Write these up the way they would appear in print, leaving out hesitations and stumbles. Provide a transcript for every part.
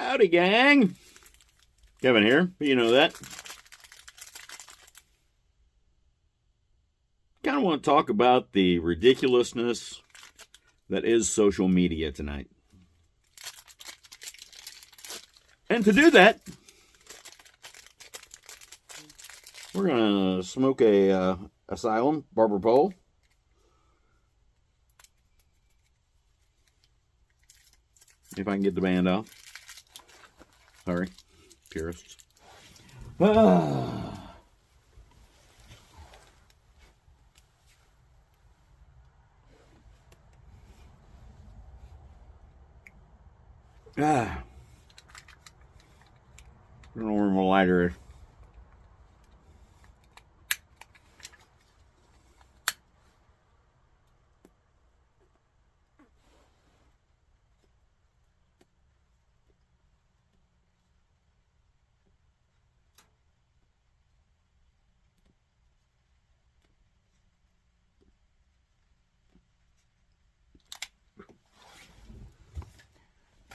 Howdy, gang. Kevin here. You know that. Kind of want to talk about the ridiculousness that is social media tonight. And to do that, we're going to smoke a Asylum Barber Pole. If I can get the band off. Sorry, purists. Ah. I don't know where my lighter is.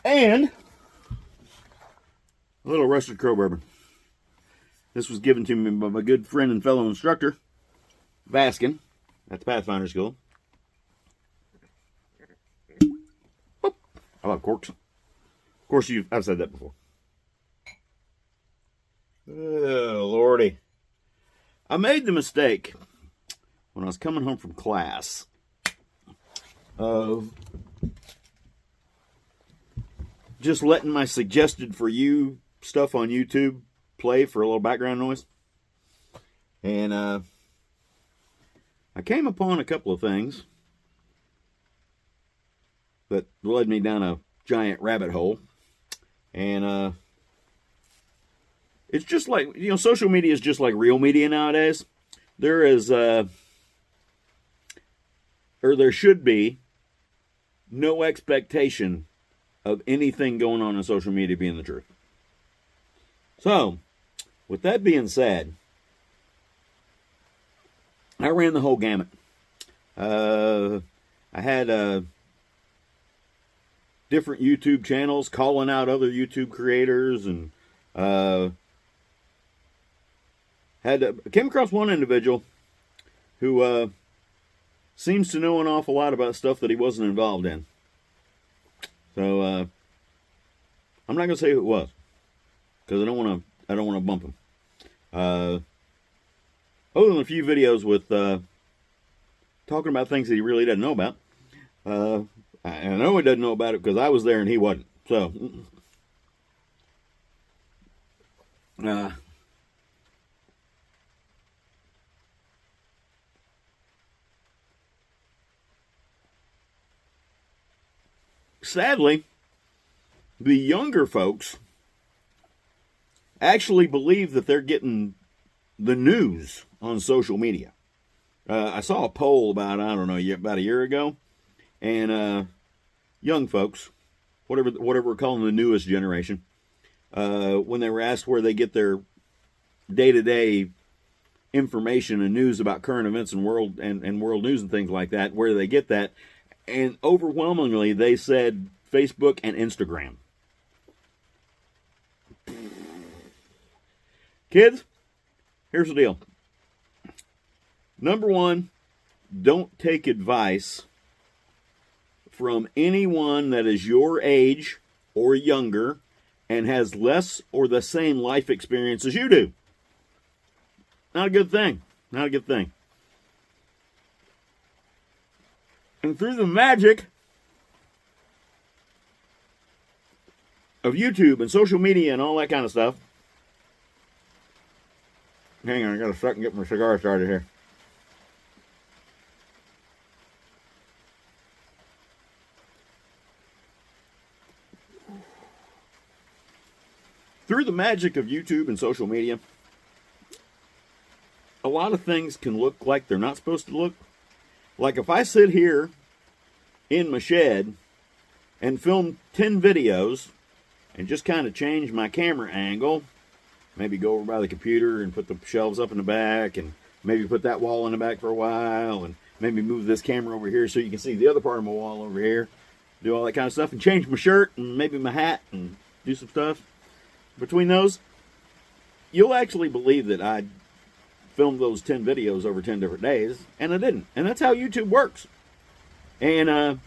And a little Rusted Crow bourbon. This was given to me by my good friend and fellow instructor, Vaskin, at the Pathfinder School. Oh, I love corks. Of course, I've said that before. Oh, Lordy. I made the mistake when I was coming home from class of just letting my suggested for you stuff on YouTube play for a little background noise. And I came upon a couple of things that led me down a giant rabbit hole. And it's just like, social media is just like real media nowadays. There is, or there should be, no expectation of anything going on in social media being the truth. So, with that being said, I ran the whole gamut. I had different YouTube channels calling out other YouTube creators, and came across one individual who seems to know an awful lot about stuff that he wasn't involved in. So I'm not gonna say who it was, because I don't want to bump him. Other than a few videos with talking about things that he really doesn't know about. I know he doesn't know about it because I was there and he wasn't. So sadly, the younger folks actually believe that they're getting the news on social media. I saw a poll about a year ago, and young folks, whatever we're calling the newest generation, when they were asked where they get their day-to-day information and news about current events and world news and things like that, where do they get that? And overwhelmingly, they said Facebook and Instagram. Kids, here's the deal. Number one, don't take advice from anyone that is your age or younger and has less or the same life experience as you do. Not a good thing. Not a good thing. And through the magic of YouTube and social media and all that kind of stuff. Hang on, I got a second to get my cigar started here. Through the magic of YouTube and social media, a lot of things can look like they're not supposed to look. Like if I sit here in my shed and film 10 videos and just kind of change my camera angle, maybe go over by the computer and put the shelves up in the back, and maybe put that wall in the back for a while, and maybe move this camera over here so you can see the other part of my wall over here, do all that kind of stuff, and change my shirt and maybe my hat and do some stuff. Between those, you'll actually believe that I filmed those 10 videos over 10 different days, and I didn't. And that's how YouTube works. And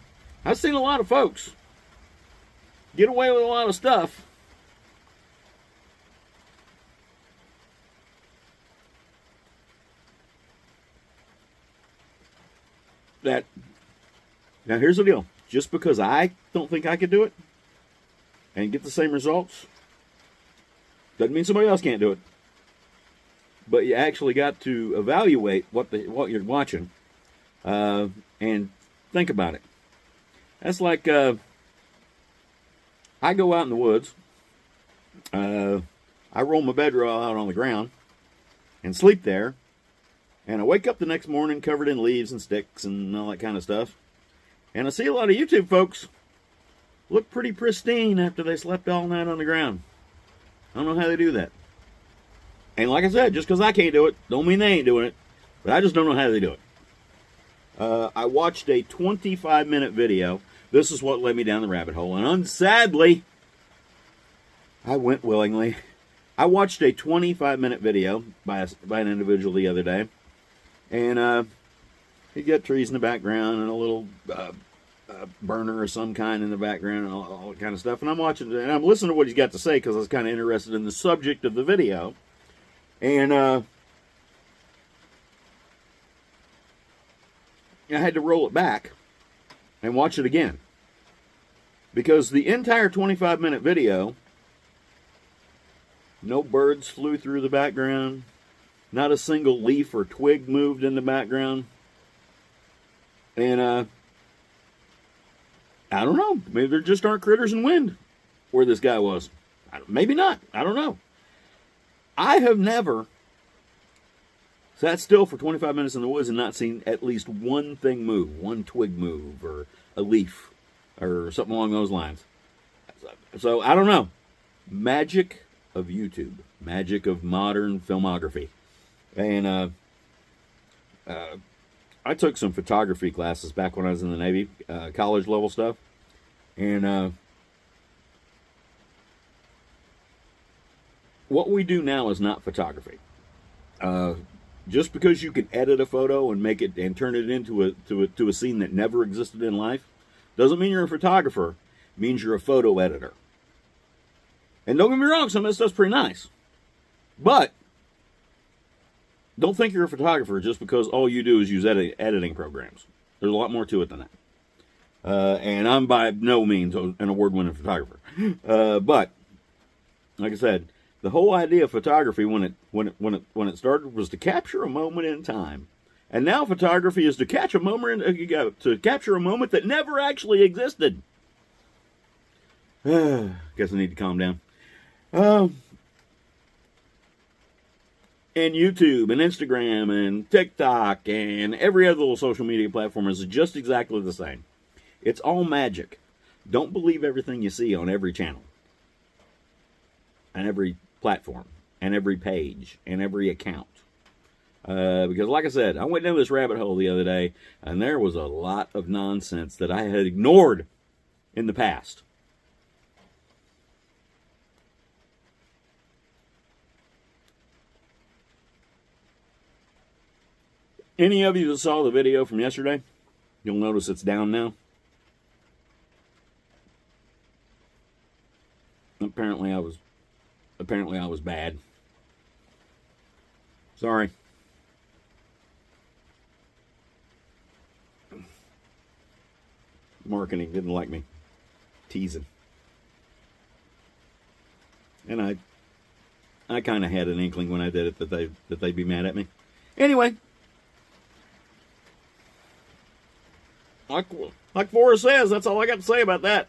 I've seen a lot of folks get away with a lot of stuff that, now here's the deal. Just because I don't think I could do it and get the same results doesn't mean somebody else can't do it. But you actually got to evaluate what you're watching and think about it. That's like I go out in the woods. I roll my bedroll out on the ground and sleep there. And I wake up the next morning covered in leaves and sticks and all that kind of stuff. And I see a lot of YouTube folks look pretty pristine after they slept all night on the ground. I don't know how they do that. And like I said, just because I can't do it, don't mean they ain't doing it. But I just don't know how they do it. I watched a 25-minute video. This is what led me down the rabbit hole. And sadly, I went willingly. I watched a 25-minute video by an individual the other day. And he got trees in the background and a little burner of some kind in the background and all that kind of stuff. And I'm watching and I'm listening to what he's got to say because I was kind of interested in the subject of the video. And I had to roll it back and watch it again. Because the entire 25-minute video, no birds flew through the background. Not a single leaf or twig moved in the background. And I don't know. Maybe there just aren't critters in wind where this guy was. Maybe not. I don't know. I have never sat still for 25 minutes in the woods and not seen at least one thing move, one twig move, or a leaf, or something along those lines. So I don't know. Magic of YouTube. Magic of modern filmography. And I took some photography classes back when I was in the Navy, college level stuff. And what we do now is not photography. Just because you can edit a photo and make it and turn it into a scene that never existed in life doesn't mean you're a photographer. It means you're a photo editor. And don't get me wrong, some of this stuff's pretty nice. But don't think you're a photographer just because all you do is use editing programs. There's a lot more to it than that. And I'm by no means an award-winning photographer. But like I said, the whole idea of photography when it started was to capture a moment in time. And now photography is to capture a moment that never actually existed. Guess I need to calm down. And YouTube and Instagram and TikTok and every other little social media platform is just exactly the same. It's all magic. Don't believe everything you see on every channel and every platform and every page and every account. Because like I said, I went down this rabbit hole the other day and there was a lot of nonsense that I had ignored in the past. Any of you that saw the video from yesterday, you'll notice it's down now. Apparently I was bad. Sorry. Marketing didn't like me teasing. And I kind of had an inkling when I did it that they'd be mad at me. Anyway, like Forrest says, that's all I got to say about that.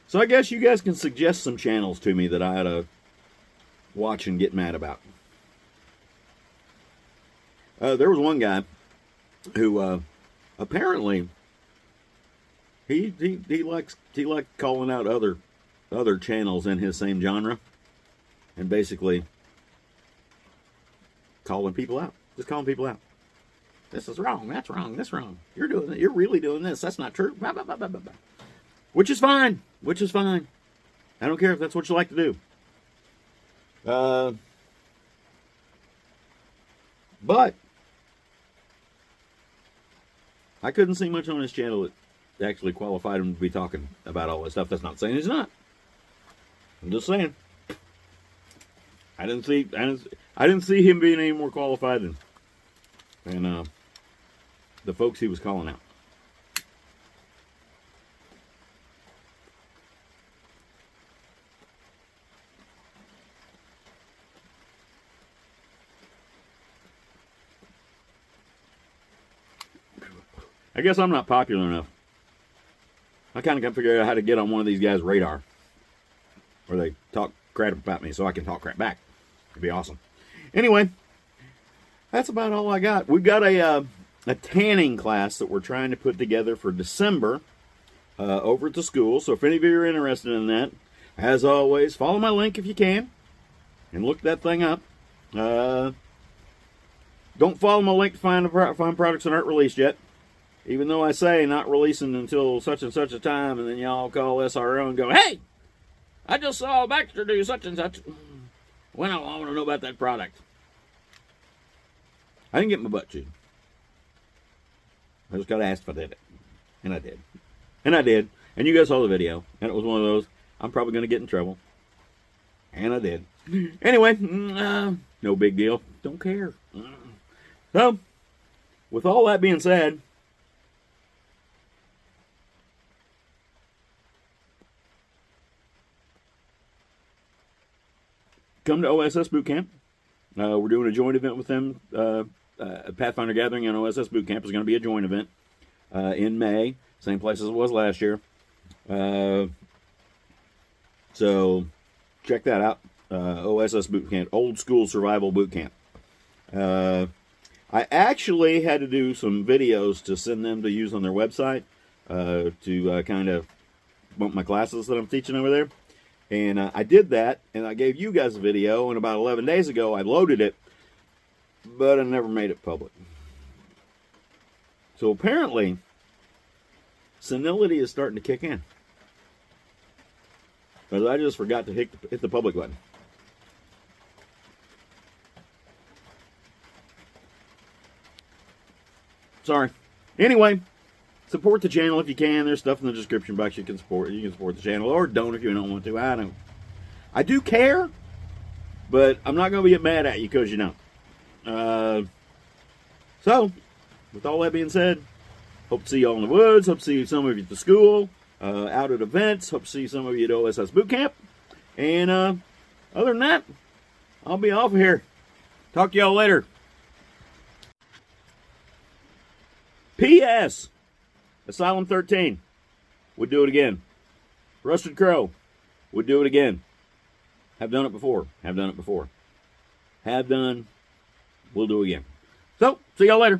So I guess you guys can suggest some channels to me that I ought to watch and get mad about. There was one guy who apparently he likes calling out other channels in his same genre and basically calling people out. Just calling people out. This is wrong. That's wrong. That's wrong. You're really doing this. That's not true. Blah, blah, blah, blah, blah. Which is fine. Which is fine. I don't care if that's what you like to do. But I couldn't see much on his channel that actually qualified him to be talking about all this stuff. That's not saying he's not. I'm just saying. I didn't see him being any more qualified than the folks he was calling out. I guess I'm not popular enough. I kind of got to figure out how to get on one of these guys' radar, where they talk crap about me so I can talk crap back. It'd be awesome. Anyway, that's about all I got. We've got a tanning class that we're trying to put together for December over at the school. So if any of you are interested in that, as always, follow my link if you can and look that thing up. Don't follow my link to find products that aren't released yet. Even though I say not releasing until such and such a time, and then y'all call SRO and go, hey, I just saw Baxter do such and such. When I want to know about that product. I didn't get my butt chewed. I just got asked if I did it. And I did. And I did. And you guys saw the video. And it was one of those, I'm probably going to get in trouble. And I did. Anyway, no big deal. Don't care. So, with all that being said, come to OSS Boot Camp. We're doing a joint event with them. Pathfinder Gathering and OSS Boot Camp is going to be a joint event in May. Same place as it was last year. So check that out. OSS Boot Camp. Old School Survival Boot Camp. I actually had to do some videos to send them to use on their website to kind of bump my classes that I'm teaching over there. And I did that, and I gave you guys a video, and about 11 days ago I loaded it, but I never made it public. So apparently, senility is starting to kick in. Because I just forgot to hit the public button. Sorry. Anyway, support the channel if you can. There's stuff in the description box you can support. You can support the channel, or don't if you don't want to. I do care, but I'm not going to get mad at you because you don't. So, with all that being said, hope to see y'all in the woods. Hope to see some of you at the school, out at events. Hope to see some of you at OSS Boot Camp. And other than that, I'll be off of here. Talk to y'all later. P.S. Asylum 13 would do it again. Rusted Crow would do it again. Have done it before. Have done it before. Have done. We'll do it again. So, see y'all later.